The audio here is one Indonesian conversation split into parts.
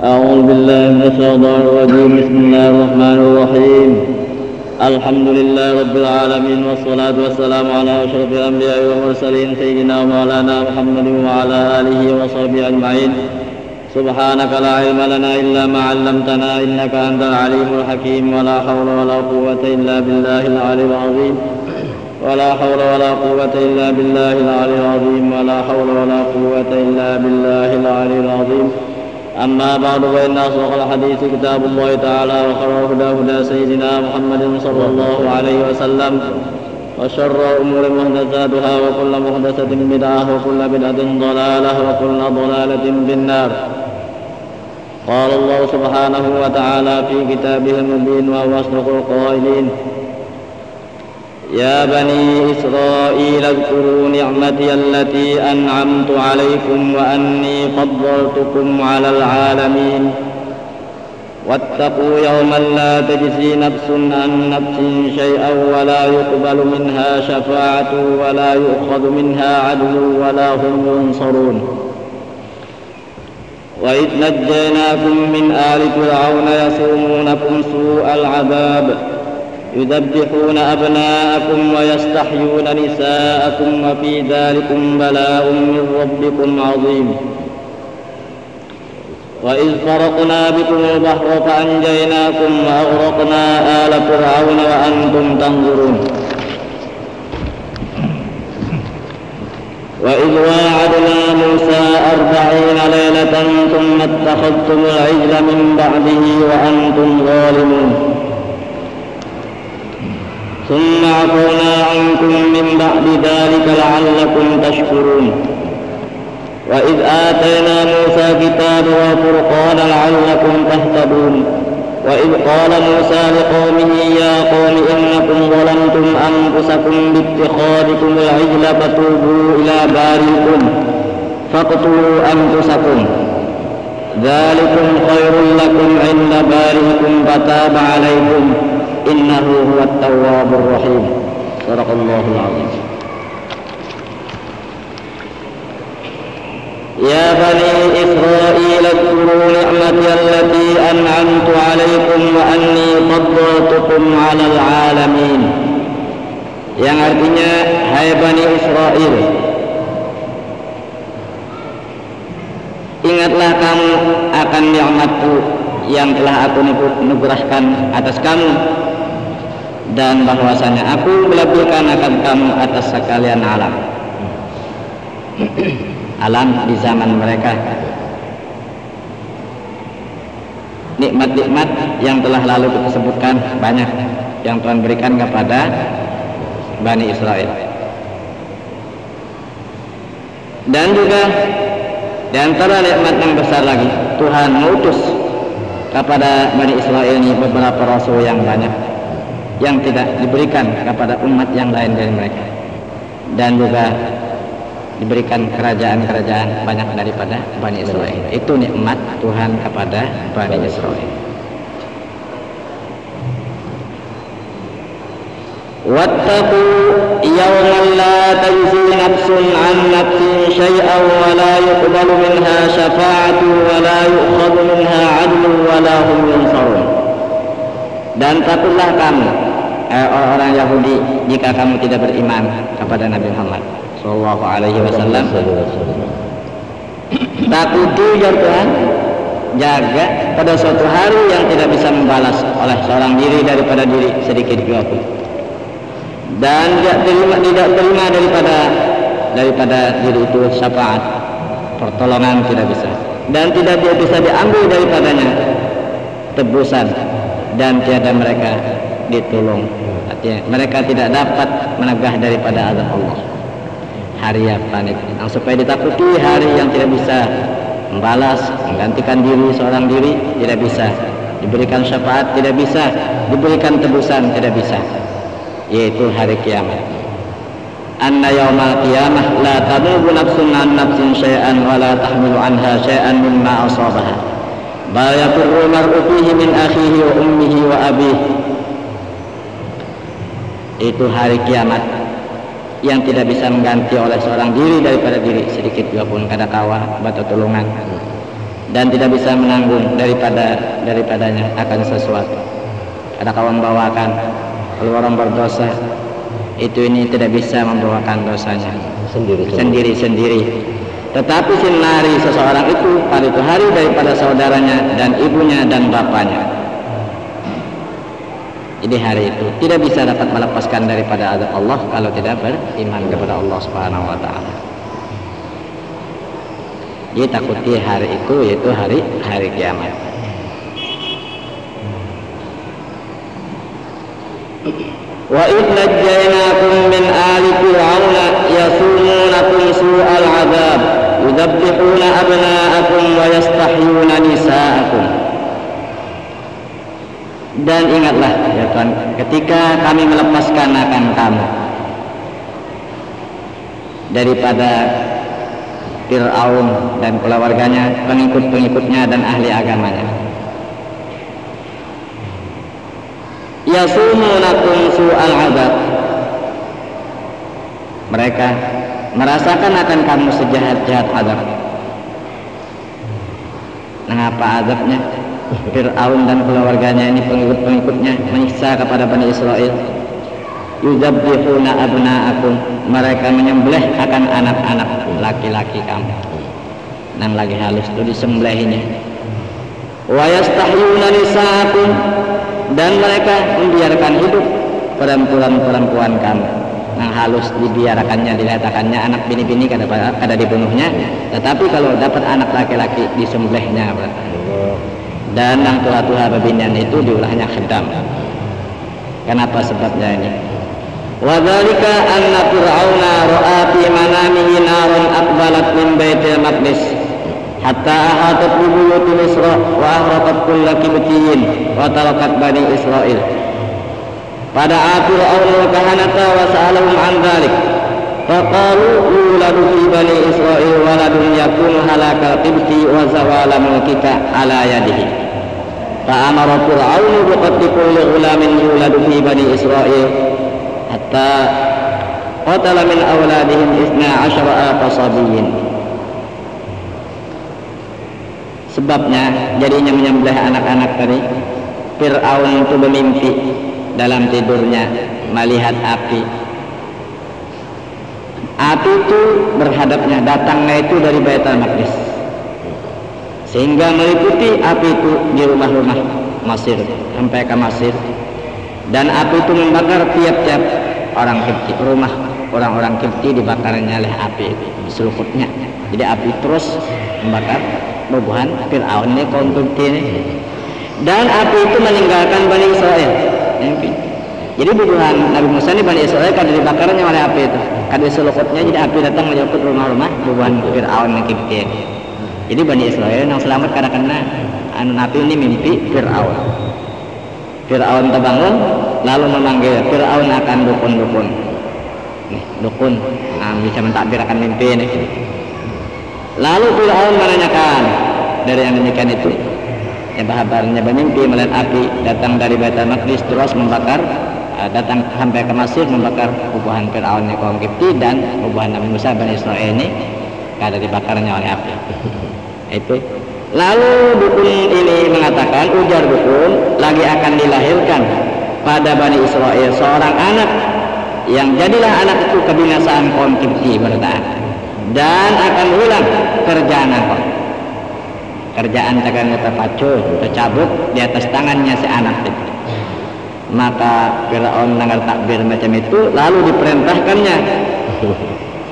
أعوذ بالله من الشيطان الرجيم. بسم الله الرحمن الرحيم. الحمد لله رب العالمين، والصلاة والسلام على أشرف الأنبياء والمرسلين سيدنا ومولانا محمد وعلى آله وصحبه أجمعين. سبحانك لا علم لنا إلا ما علمتنا إنك أنت العليم الحكيم. ولا حول ولا قوة إلا بالله العلي العظيم. ولا حول ولا قوة إلا بالله العلي العظيم. ولا حول ولا قوة إلا بالله العلي العظيم. أما بعد، فإن أصدق الحديث كتاب الله تعالى، وخير الهدى هدى سيدنا محمد صلى الله عليه وسلم، وشر الأمور محدثاتها، وكل محدثة بدعة، وكل بدعة ضلالة، وكل ضلالة في النار. قال الله سبحانه وتعالى في كتابه المبين وهو أصدق القائلين: يا بني إسرائيل اذكروا نعمتي التي أنعمت عليكم وأني فضلتكم على العالمين. واتقوا يوما لا تجزي نفس عن نفس شيئا ولا يقبل منها شفاعة ولا يؤخذ منها عدل ولا هم ينصرون. وإذ نجيناكم من آل فرعون يسومونكم سوء العذاب يذبحون أبناءكم ويستحيون نساءكم وفي ذلكم بلاء من ربكم عظيم. وإذ فرقنا بكم البحر فأنجيناكم وأغرقنا آل فرعون وأنتم تنظرون. وإذ واعدنا موسى 40 ليلة ثم اتخذتم العجل من بعده وأنتم ظالمون. ثم عفونا عنكم من بعد ذلك لعلكم تشكرون. وإذ آتينا موسى كتابا وفرقانا لعلكم تهتدون. وإذ قال موسى لقومه يا قوم إنكم ظلمتم أنفسكم باتخاذكم العجل فتوبوا إلى بارئكم فاقتلوا أنفسكم ذلكم خير لكم عند بارئكم فتاب عليكم إنه هو التواب الرحيم. صدق الله العظيم. يا بني إسرائيل اذكروا نعمتي التي أنعمت عليكم وأني فضلتكم على العالمين. Yang artinya, hai Bani Israel, ingatlah kamu akan nikmatku yang telah aku nugerahkan atas kamu, dan bahwasanya aku melebihkan akan kamu atas sekalian alam. Alam di zaman mereka, nikmat-nikmat yang telah lalu kita sebutkan banyak yang Tuhan berikan kepada Bani Israel. Dan juga di antara nikmat yang besar lagi, Tuhan mengutus kepada Bani Israel ini beberapa rasul yang banyak yang tidak diberikan kepada umat yang lain dari mereka, dan juga diberikan kerajaan-kerajaan banyak daripada Bani Israel. Itu nikmat Tuhan kepada Bani Israel. Wattaqu yawman la tajzi nafsun an nafsin syai'an wa la yuqbalu minha syafa'atu wa la yu'khadhu minha 'adlun wa la hum yunsarun. Dan takutlah kamu orang Yahudi jika kamu tidak beriman kepada Nabi Muhammad sallallahu alaihi wasallam. Takuti ya Tuhan, jaga pada suatu hari yang tidak bisa membalas oleh seorang diri daripada diri sedikit juga pun, dan tidak terima daripada diri itu syafaat, pertolongan tidak bisa, dan tidak bisa diambil daripadanya tebusan, dan tiada mereka ditolong. Artinya mereka tidak dapat menegah daripada azab Allah. Hari yang panik, yang supaya ditakuti hari yang tidak bisa membalas, menggantikan diri seorang diri, tidak bisa diberikan syafaat, tidak bisa diberikan tebusan, tidak bisa, yaitu hari kiamat. Anna yawmal qiyamah la tamubu nafsun an nafsin syai'an wa la tahmilu anha syai'an mimma asabaha bal yafirru mar'u fihi min akhihi wa ummihi wa abihi. Itu hari kiamat yang tidak bisa mengganti oleh seorang diri daripada diri sedikit juga pun kada kawa batu tulungan. dan tidak bisa menanggung daripadanya akan sesuatu. Ada kawan bawakan, kalau orang berdosa ini tidak bisa membawakan dosanya sendiri. Tetapi sinari seseorang itu pada itu hari daripada saudaranya dan ibunya dan bapaknya. Jadi hari itu tidak bisa dapat melepaskan daripada azab Allah kalau tidak beriman kepada Allah Subhanahu wa taala. Jadi takuti hari itu yaitu hari kiamat. Wa idh najjaynakum min ali fir'auna yasumunakum su'al 'adzab yudabbihuna abna'akum wa yastahyuna nisa'akum. Dan ingatlah ya Tuhan, ketika kami melepaskan akan kamu daripada Fir'aun dan keluarganya, pengikut-pengikutnya dan ahli agamanya. Yasumunakum su'al 'adzab. Mereka merasakan akan kamu sejahat-jahat azab. Mengapa azabnya? Fir'aun dan keluarganya ini, pengikut-pengikutnya, menyiksa kepada Bani Israel. Yuzabbihuna abna'akum. Mereka menyembelih akan anak-anak laki-laki kamu. Yang lagi halus itu disembelihinya. Wa yastahyuna nisa'akum. Dan mereka membiarkan hidup perempuan-perempuan kamu. Yang halus dibiarkannya, diletakkannya anak bini-bini kada dibunuhnya. Tetapi kalau dapat anak laki-laki disembelihnya. Dan yang tua-tua bebinian itu diulahnya khidam. Kenapa sebabnya ini? Wa dzalika anna fir'auna ra'a fi manamihi naran aqbalat min baitil maqdis hatta ahatat bi buyuti Misra wa ahraqat kulla qibtiyyin wa tarakat bani Israil. Pada Fir'aun wa kahanata wa sa'alahum an dzalik. Faqalu yuladu fi bani Israil waladun yakunu halakal qibti wa zawala mulkika ala yadihi. Fa'amara Fir'aun biqatli kulli ghulamin yuladu fi bani Israil hatta qatala min awladihim 12,000 sabiyyin. Sebabnya jadinya menyembelih anak-anak tadi, Fir'aun itu bermimpi dalam tidurnya melihat api. Api itu berhadapnya, datangnya itu dari Baitul Maqdis, sehingga meliputi api itu di rumah-rumah Mesir sampai ke Mesir. Dan api itu membakar tiap-tiap orang Kipti, rumah orang-orang Kipti dibakarnya oleh api itu, diseluputnya. Jadi api terus membakar bubuhan Fir'aun ini, kaum Kipti ini. Dan api itu meninggalkan Bani Israel. Jadi bubuhan Nabi Musa ini Bani Israel kada dibakarnya oleh api itu, kada diseluputnya. Jadi api datang menyeluput rumah-rumah bubuhan Fir'aun Kipti ini. Jadi Bani Israel yang selamat karena kena api ini mimpi Fir'aun. Fir'aun terbangun lalu memanggil Fir'aun akan dukun-dukun. Dukun bisa mentakbir akan mimpi ini. Lalu Fir'aun menanyakan dari yang demikian itu, ya kabarnya bermimpi melihat api datang dari Baitul Maqdis terus membakar, datang sampai ke Mesir membakar bubuhan Fir'aun kaum Kipti dan bubuhan Nabi Musa Bani Israel ini kada dibakarnya oleh api. Itu. Lalu dukun ini mengatakan, ujar dukun, lagi akan dilahirkan pada Bani Israel seorang anak yang jadilah anak itu kebinasaan kaum Kipti bertahan dan akan ulang kerjaan apa? Kerjaan akan terpacu, tercabut di atas tangannya si anak itu. Maka Fir'aun dengar takbir macam itu, lalu diperintahkannya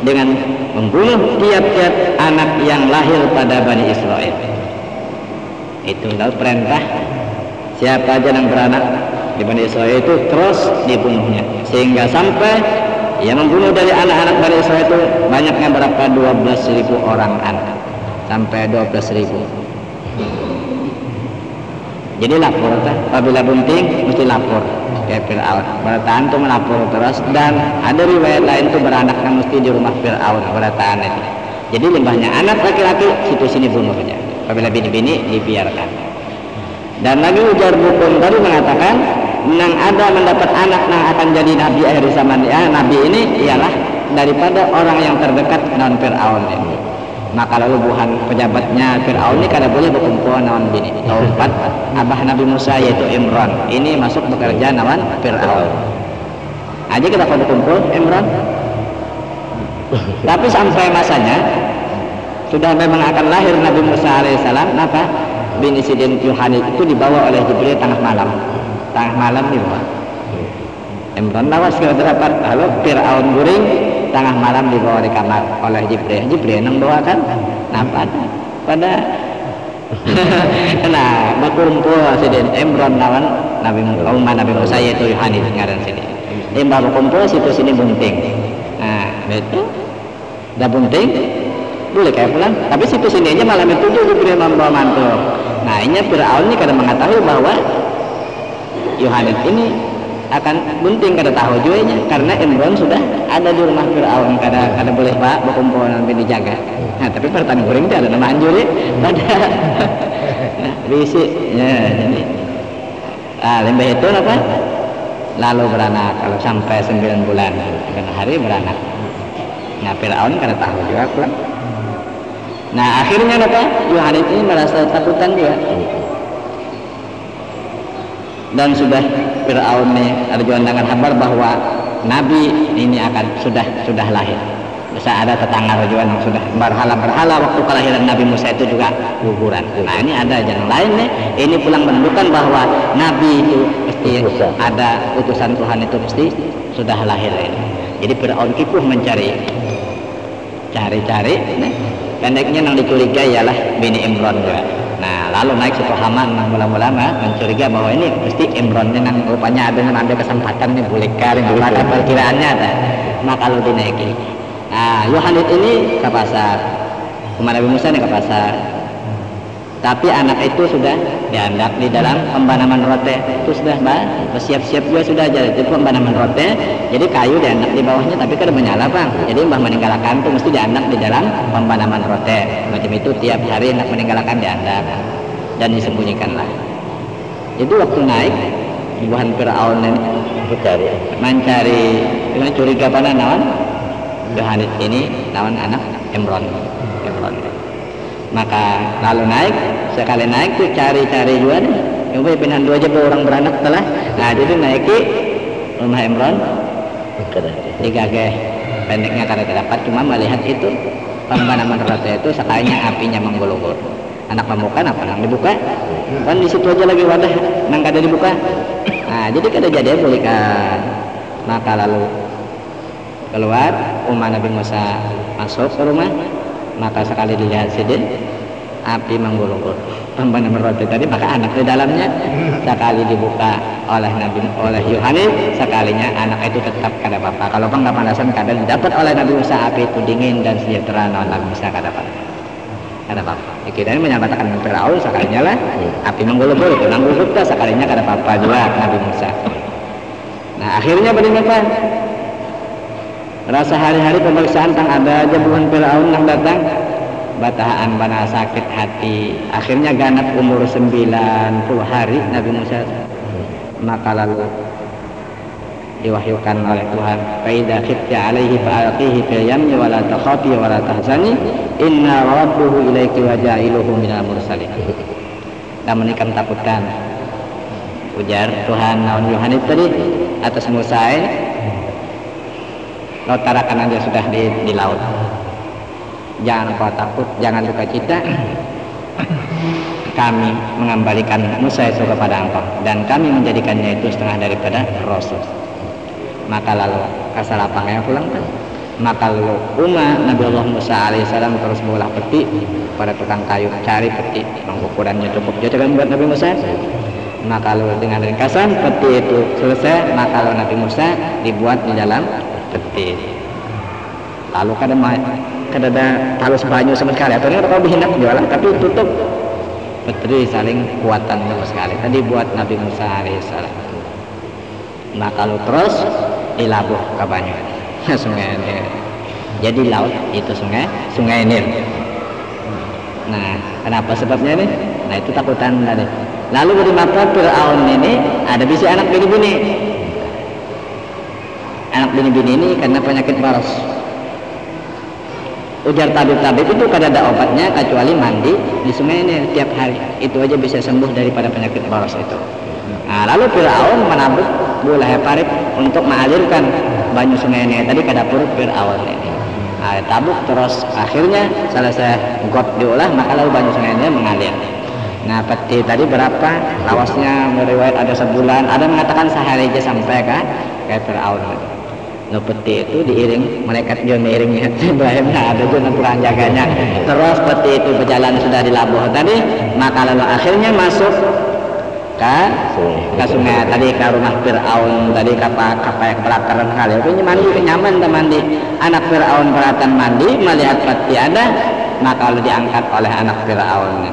dengan membunuh tiap-tiap anak yang lahir pada Bani Israel. Itu lalu perintah siapa aja yang beranak di Bani Israel itu terus dibunuhnya, sehingga sampai yang membunuh dari anak-anak Bani Israel itu banyaknya berapa? 12.000 orang anak, sampai 12.000. Jadi lapor, apabila bunting mesti lapor ke Fir'aun. Bertahan itu melapor terus, dan ada riwayat lain itu beranaknya mesti di rumah Fir'aun bertahan itu. Jadi limbahnya anak laki-laki situ sini bunuhnya. Apabila bini-bini dibiarkan. Dan Nabi ujar dukun tadi mengatakan, nang ada mendapat anak nang akan jadi nabi akhir zaman. Nabi ini ialah daripada orang yang terdekat dengan Fir'aun ini. Maka lalu buhan pejabatnya Fir'aun ini kada boleh berkumpul nawan bini. Tempat abah Nabi Musa yaitu Imran. Ini masuk bekerja nawan Fir'aun. Aja kita kalau berkumpul Imran. Tapi sampai masanya sudah memang akan lahir Nabi Musa alaihissalam, maka bini Sidin Yohanes itu dibawa oleh Jibril tengah malam. Tengah malam dibawa. Imran lawas kira dapat, lalu Fir'aun guring, tengah malam dibawa di kamar oleh Jibril. Jibril nang doakan, nah pada nah berkumpul Sidin Imran lawan Nabi Musa yaitu Yohanes ngaran sini. Imba berkumpul situ sini bunting. Nah itu udah bunting boleh kayak pulang, tapi situ sini aja malam itu Jibril membawa mantul. Nah ini Fir'aun ini kadang mengetahui bahwa Yohanes ini akan bunting kada tahu juga karena Imran sudah ada di rumah Fir'aun, kada boleh pak berkumpul nanti dijaga. Nah tapi pertanyaan goreng itu ada nama anjuri pada nah bisi ya jadi lembah itu apa lalu beranak kalau sampai 9 bulan karena hari beranak. Nah Fir'aun kada tahu juga pulang. Nah akhirnya apa Yohanes ini merasa takutan juga. Dan sudah Fir'aun nih ada jualan kabar bahwa Nabi ini akan sudah lahir. Bisa ada tetangga rajuan yang sudah berhala waktu kelahiran Nabi Musa itu juga guguran. Nah ini ada yang lain nih. Ini pulang menunjukkan bahwa Nabi itu pasti ada utusan Tuhan itu pasti sudah lahir ini. Jadi Fir'aun kipuh mencari, cari. Pendeknya yang dicurigai ialah bini Imran juga. Nah lalu naik situ Haman lama-lama mencurigai bahwa ini mesti Imran ini nang rupanya ada yang ambil kesempatan nih boleh kari maka perkiraannya ada. Maka lalu dinaiki. Nah Yohanes ini ke pasar, kemana Nabi Musa ini ke pasar. Tapi anak itu sudah diandak di dalam pembanaman rote. Itu sudah bersiap-siap juga sudah jadi itu pembanaman rote. Jadi kayu diandak di bawahnya tapi kada menyala bang. Jadi mbah meninggalkan itu mesti diandak di dalam pembanaman rote. Macam itu tiap hari hendak meninggalkan diandak dan disembunyikanlah. Jadi waktu naik buhan Fir'aun ini mencari dengan curiga pada nawan Yohanes ini nawan anak Imran. Maka lalu naik, sekali naik tuh cari juga nih. Yang pindahan dua aja orang beranak telah. Nah jadi naiki rumah Imran. Tiga pendeknya karena terdapat cuma melihat itu pembanaman rote itu sekalinya apinya menggulung-gulung. Anak pemuka apa nang dibuka? Kan di situ aja lagi wadah nang kada dibuka. Nah jadi kada jadi boleh kan. Maka lalu keluar umat Nabi Musa masuk ke rumah. Maka sekali dilihat Sidin api menggulung-gulung pembanaman roti tadi, maka anak di dalamnya sekali dibuka oleh Yohanes sekalinya anak itu tetap kada apa-apa. Kalau pengapanasan kada didapat oleh Nabi Musa api itu dingin dan sejahtera Nabi Musa kada apa-apa. Kita ini menyatakan dengan Fir'aun sekalinya lah api menggulung-gulung itu nanggung kita sekalinya kada apa-apa juga Nabi Musa. Nah akhirnya bagaimana? Rasa hari-hari pemeriksaan tang ada aja buhan Fir'aun yang datang batahaan bana sakit hati. Akhirnya ganap umur 90 hari Nabi Musa. Maka lalu diwahyukan oleh Tuhan fa idza khifti alaihi fa'alqihi fil yammi wa la takhafi wa la tahzani inna rabbuhu ilaiki wa ja'iluhu minal mursalin. Namun ikan takutan ujar Tuhan naon Yohanes tadi atas Musa Lautara kanan dia sudah di laut. Jangan kau takut, jangan duka cita. Kami mengembalikan Musa itu kepada engkau dan kami menjadikannya itu setengah daripada Rasul. Maka lalu kasalapangnya pulang kan. Maka lalu Nabi Allah Musa alaihissalam terus mengolah peti pada tukang kayu cari peti yang ukurannya cukup jadi kan buat Nabi Musa. Maka lalu dengan ringkasan peti itu selesai. Maka lalu Nabi Musa dibuat di dalam peti. Lalu kada ada talus banyu sama sekali atau kalau berhinap jualan tapi tutup peti saling kuatan sama sekali tadi buat Nabi Musa alaihissalam. Maka lalu terus dilabuh ke banyu sungai Nil. Jadi laut itu sungai Nil. Nah kenapa sebabnya ini? Nah itu takutan tadi. Lalu bagaimana Fir'aun ini ada bisi anak bini-bini. Anak bini-bini ini karena penyakit baros. Ujar tabib-tabib itu kada ada obatnya kecuali mandi di sungai ini tiap hari. Itu aja bisa sembuh daripada penyakit baros itu. Nah, lalu Fir'aun menabuk bola heparit untuk mengalirkan banyu sungai ini tadi ke dapur Fir'aun ini. Nah, tabuk terus akhirnya selesai got diolah maka lalu banyu sungai ini mengalir. Nah, peti tadi berapa lawasnya meriwayat ada sebulan, ada mengatakan sehari aja sampai ke Fir'aun. Lalu peti itu diiring, malaikat juga mengiringnya. Ibrahimnya ada juga kurang jaganya. Terus peti itu berjalan sudah di labuh tadi, maka lalu akhirnya masuk ke sungai tadi, ke rumah Fir'aun tadi, ke pelataran kali. Ini mandi nyaman dan mandi. Anak Fir'aun perhatian mandi, melihat peti ada, maka lalu diangkat oleh anak Fir'aun.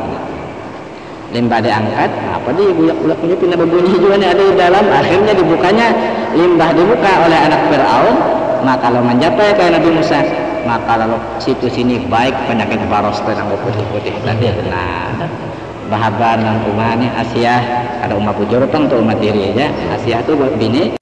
Limbah diangkat, apa dia bulat-bulat punya pindah berbunyi juga nih ada di dalam. Akhirnya dibukanya, limbah dibuka oleh anak Fir'aun, maka lalu mencapai ke Nabi Musa. Maka lalu situ sini baik penyakit baros dan putih-putih tadi. Nah, bahaban dan umat ini Asia ada umat pujur untuk umat diri aja. Asia itu buat bini.